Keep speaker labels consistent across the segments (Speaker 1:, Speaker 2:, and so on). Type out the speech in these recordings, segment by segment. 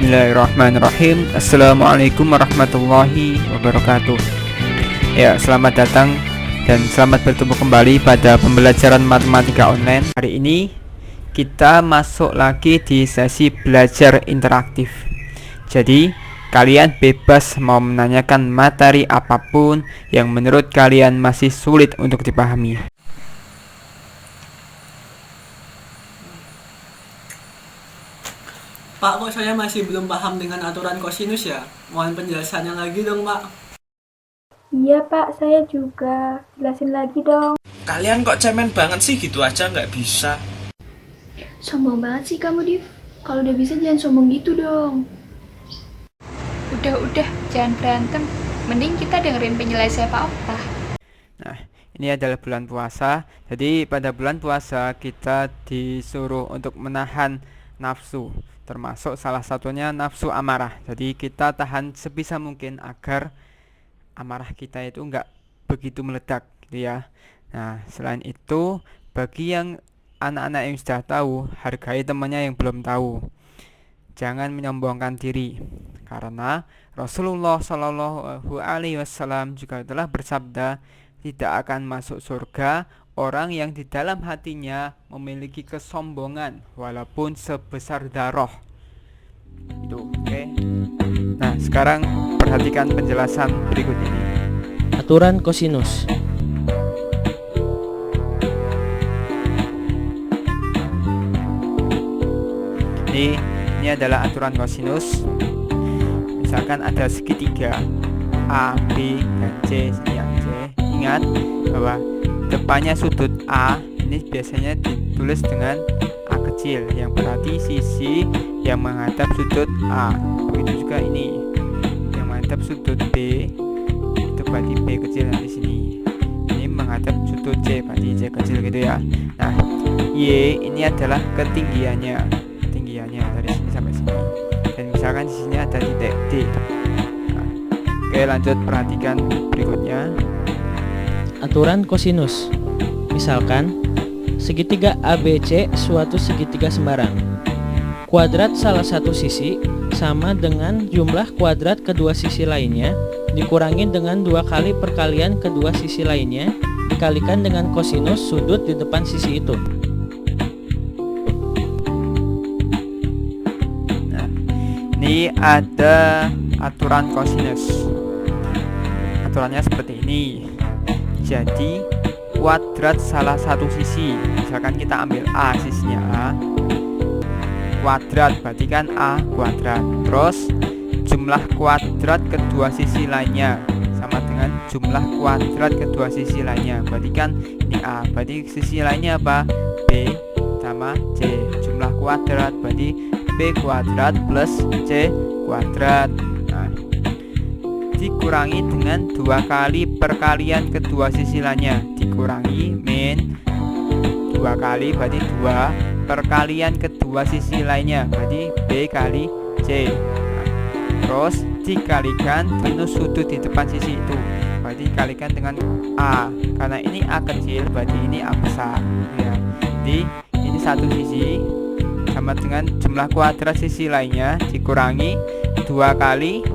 Speaker 1: Bismillahirrahmanirrahim. Assalamualaikum warahmatullahi wabarakatuh. Ya, selamat datang dan selamat bertemu kembali pada pembelajaran matematika online. Hari ini kita masuk lagi di sesi belajar interaktif. Jadi, kalian bebas mau menanyakan materi apapun yang menurut kalian masih sulit untuk dipahami.
Speaker 2: Pak, kok saya masih belum paham dengan aturan kosinus ya? Mohon penjelasannya lagi dong, Pak.
Speaker 3: Iya Pak, saya juga. Jelasin lagi dong.
Speaker 4: Kalian kok cemen banget sih, gitu aja nggak bisa.
Speaker 5: Sombong banget sih kamu, Div. Kalau udah bisa jangan sombong gitu dong.
Speaker 6: Udah, jangan berantem. Mending kita dengerin penjelasan Pak Oktah.
Speaker 1: Nah, ini adalah bulan puasa. Jadi pada bulan puasa kita disuruh untuk menahan nafsu, termasuk salah satunya nafsu amarah. Jadi kita tahan sebisa mungkin agar amarah kita itu enggak begitu meledak gitu ya. Nah, selain itu, bagi yang anak-anak yang sudah tahu, hargai temannya yang belum tahu. Jangan menyombongkan diri, karena Rasulullah Shallallahu Alaihi Wasallam juga telah bersabda, tidak akan masuk surga orang yang di dalam hatinya memiliki kesombongan walaupun sebesar darah. Itu oke. Nah, sekarang perhatikan penjelasan berikut ini.
Speaker 7: Aturan kosinus.
Speaker 1: Ini adalah aturan kosinus. Misalkan ada segitiga A, B, dan C. Sini yang C. Ingat bahwa depannya sudut A ini biasanya ditulis dengan A kecil, yang berarti sisi yang menghadap sudut A. Begitu juga ini, yang menghadap sudut B itu berarti B kecil di sini. Ini menghadap sudut C, berarti C kecil gitu ya. Nah, Y ini adalah ketinggiannya dari sini sampai sini. Dan misalkan di sini ada titik D. Nah, oke, lanjut perhatikan berikutnya.
Speaker 7: Aturan kosinus. Misalkan segitiga ABC suatu segitiga sembarang. Kuadrat salah satu sisi sama dengan jumlah kuadrat kedua sisi lainnya dikurangi dengan 2 kali perkalian kedua sisi lainnya dikalikan dengan kosinus sudut di depan sisi itu.
Speaker 1: Nah, ini ada aturan kosinus. Aturannya seperti ini. Jadi kuadrat salah satu sisi, misalkan kita ambil A, sisinya A, kuadrat berarti kan A kuadrat, terus jumlah kuadrat kedua sisi lainnya sama dengan jumlah kuadrat kedua sisi lainnya, berarti kan ini A, berarti sisi lainnya apa? B sama C. Jumlah kuadrat berarti B kuadrat plus C kuadrat. Dikurangi dengan 2 kali perkalian kedua sisi lainnya, dikurangi min 2 kali berarti 2 perkalian kedua sisi lainnya, berarti B kali C. Terus dikalikan sinus sudut di depan sisi itu, berarti dikalikan dengan A, karena ini A kecil berarti ini A besar ya. Jadi ini satu sisi sama dengan jumlah kuadrat sisi lainnya dikurangi 2 kali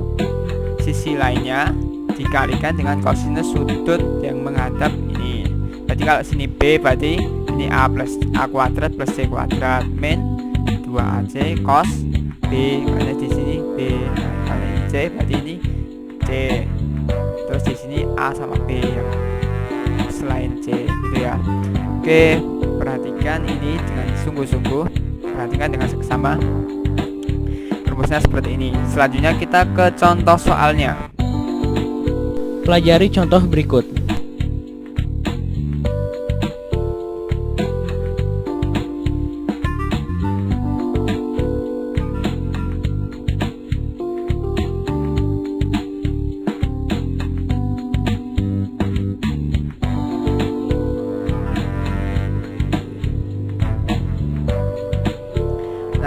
Speaker 1: sisi lainnya dikalikan dengan kosinus sudut yang menghadap ini. Berarti kalau sini B berarti ini A plus A kuadrat plus C kuadrat min 2AC cos B, karena di sini B. Nah, kalau ini C berarti ini C. Terus di sini A sama B yang selain C gitu ya. Oke, perhatikan ini dengan sungguh-sungguh. Perhatikan dengan seksama. Rumusnya seperti ini. Selanjutnya kita ke contoh soalnya.
Speaker 7: Pelajari contoh berikut.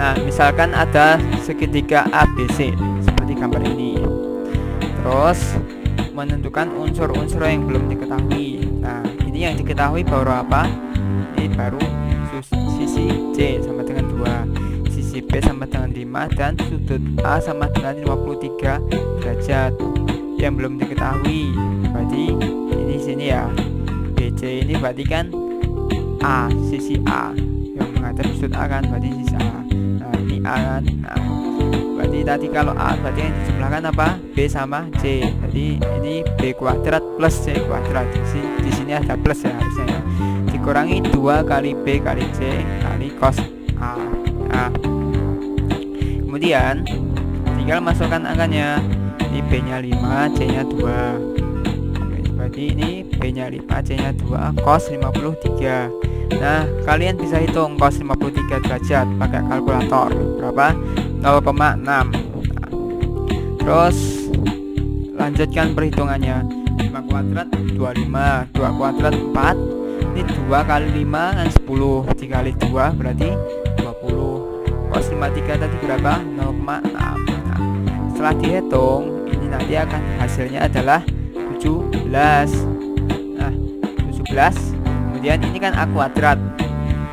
Speaker 1: Nah, misalkan ada segitiga ABC seperti gambar ini. Terus menentukan unsur-unsur yang belum diketahui. Nah, ini yang diketahui baru apa? Ini baru sisi C sama dengan 2. Sisi berarti B sama dengan 5, dan sudut A sama dengan 53 derajat. Yang belum diketahui berarti ini sini ya, BC ini berarti kan A, sisi A yang menghadap sudut A kan, berarti sisi A. Nah ini A kan. Nah berarti tadi kalau A berarti yang dijumlahkan apa? B sama C. Jadi ini B kuadrat plus C kuadrat. Di sini ada plus ya harusnya ya. Dikurangi 2 kali B kali C kali cos A. Nah, kemudian tinggal masukkan angkanya. Ini B nya 5, C nya 2. Berarti ini B nya 5, C nya 2, cos 53. Nah kalian bisa hitung cos 53 derajat pakai kalkulator. Berapa? 0,6. Nah, terus lanjutkan perhitungannya. 5 kuadrat 25, 2 kuadrat 4. Ini 2 kali 5 kan 10, dikali 2 berarti 20. Cos 53 tadi berapa? 0,6. Nah, setelah dihitung ini nanti akan hasilnya adalah 17. Nah 17. Kemudian ini kan A kuadrat.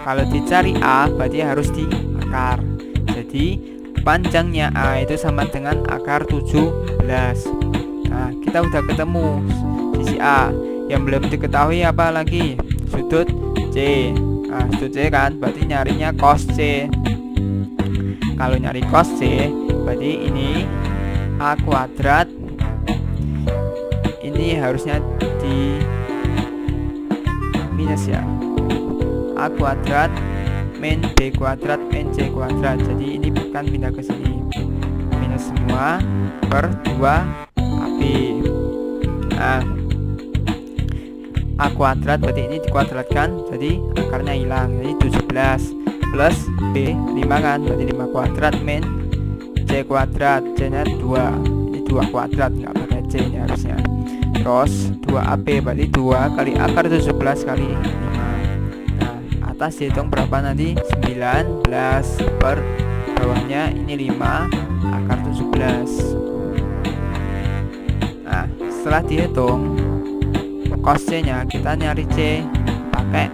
Speaker 1: Kalau dicari A berarti harus di akar. Jadi panjangnya A itu sama dengan akar 17. Nah kita udah ketemu sisi A. Yang belum diketahui apa lagi? Sudut C. Nah sudut C kan berarti nyarinya cos C. Kalau nyari cos C berarti ini A kuadrat, ini harusnya di minus ya, A kuadrat min B kuadrat min C kuadrat. Jadi ini bukan pindah ke sini, minus semua per 2 AB. Nah A kuadrat berarti ini dikuadratkan, jadi akarnya hilang, jadi 17 plus B 5 kan, berarti 5 kuadrat min C kuadrat, C nya 2, ini 2 kuadrat, nggak pakai C ini harusnya. Terus 2AB berarti 2 kali akar 17 kali 5. Nah atas dihitung berapa nanti? 19 per bawahnya ini 5 akar 17. Nah setelah dihitung cos C nya, kita nyari C pakai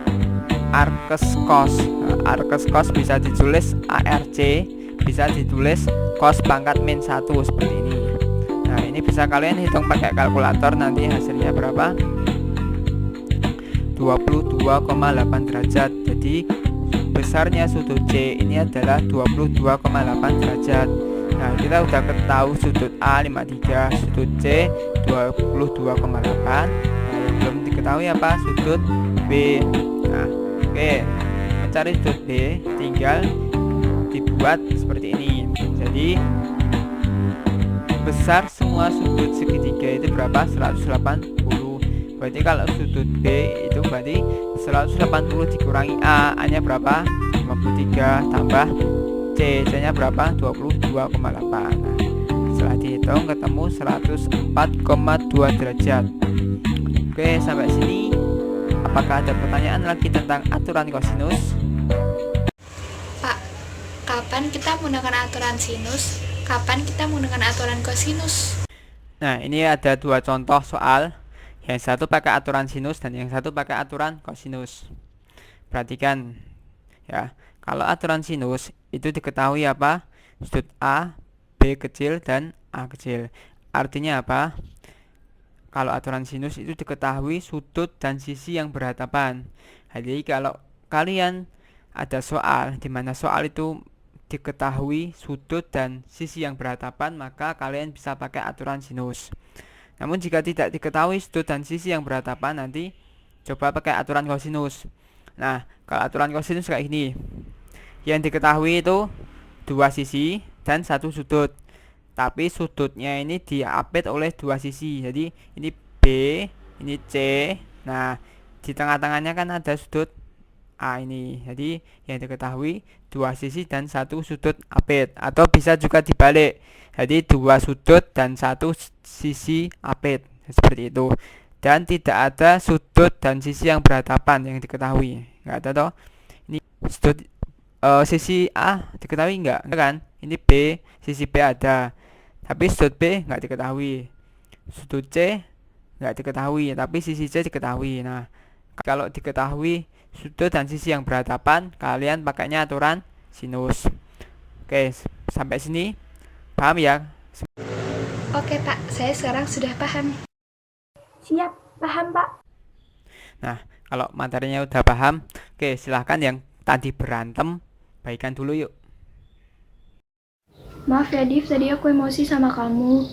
Speaker 1: arkes cos. Nah, arkes cos bisa ditulis ARC, bisa ditulis cos pangkat min 1 seperti ini. Nah ini bisa kalian hitung pakai kalkulator, nanti hasilnya berapa? 22,8 derajat. Jadi besarnya sudut C ini adalah 22,8 derajat. Nah kita udah ketahui sudut A 53, sudut C 22,8. Nah yang belum diketahui apa? Sudut B. Nah oke, mencari sudut B tinggal dibuat seperti ini. Jadi besar semua sudut segitiga itu berapa? 180. Berarti kalau sudut B itu berarti 180 dikurangi A nya berapa? 53 tambah C nya berapa? 22,8. Nah, setelah dihitung ketemu 104,2 derajat. Oke, sampai sini apakah ada pertanyaan lagi tentang aturan kosinus?
Speaker 6: Pak, kapan kita menggunakan aturan sinus? Kapan kita menggunakan aturan kosinus?
Speaker 1: Nah, ini ada dua contoh soal. Yang satu pakai aturan sinus dan yang satu pakai aturan kosinus. Perhatikan ya. Kalau aturan sinus itu diketahui apa? Sudut A, B kecil dan A kecil. Artinya apa? Kalau aturan sinus itu diketahui sudut dan sisi yang berhadapan. Jadi kalau kalian ada soal di mana soal itu diketahui sudut dan sisi yang berhadapan, maka kalian bisa pakai aturan sinus. Namun jika tidak diketahui sudut dan sisi yang berhadapan, nanti coba pakai aturan kosinus. Nah, kalau aturan kosinus kayak gini. Yang diketahui itu dua sisi dan satu sudut. Tapi sudutnya ini diapit oleh dua sisi. Jadi ini B, ini C. Nah, di tengah-tengahnya kan ada sudut A ini. Jadi yang diketahui dua sisi dan satu sudut apit. Atau bisa juga dibalik. Jadi dua sudut dan satu sisi apit, seperti itu. Dan tidak ada sudut dan sisi yang berhadapan yang diketahui. Enggak ada toh. Ini sudut sisi A diketahui enggak kan? Ini B, sisi B ada. Tapi sudut B enggak diketahui. Sudut C enggak diketahui, tapi sisi C diketahui. Nah, kalau diketahui sudut dan sisi yang berhadapan, kalian pakainya aturan sinus. Oke. Oke, sampai sini paham ya?
Speaker 6: Oke Pak, saya sekarang sudah paham.
Speaker 3: Siap, paham Pak.
Speaker 1: Nah, kalau materinya udah paham, oke, silahkan yang tadi berantem baikan dulu yuk.
Speaker 5: Maaf ya Div, tadi aku emosi sama kamu.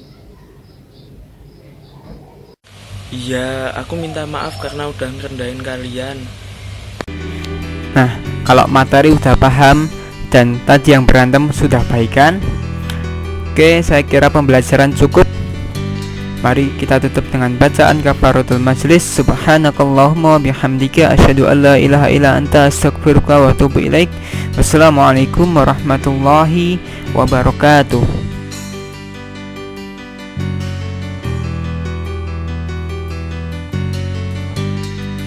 Speaker 4: Iya, aku minta maaf karena udah ngerendahin kalian.
Speaker 1: Nah, kalau materi udah paham dan tadi yang berantem sudah baikan, oke, saya kira pembelajaran cukup. Mari kita tutup dengan bacaan kafaratul majlis. Subhanakallahumma bihamdika asyhadu an la ilaha illa anta astaghfiruka wa atubu ilaik. Wassalamualaikum warahmatullahi wabarakatuh.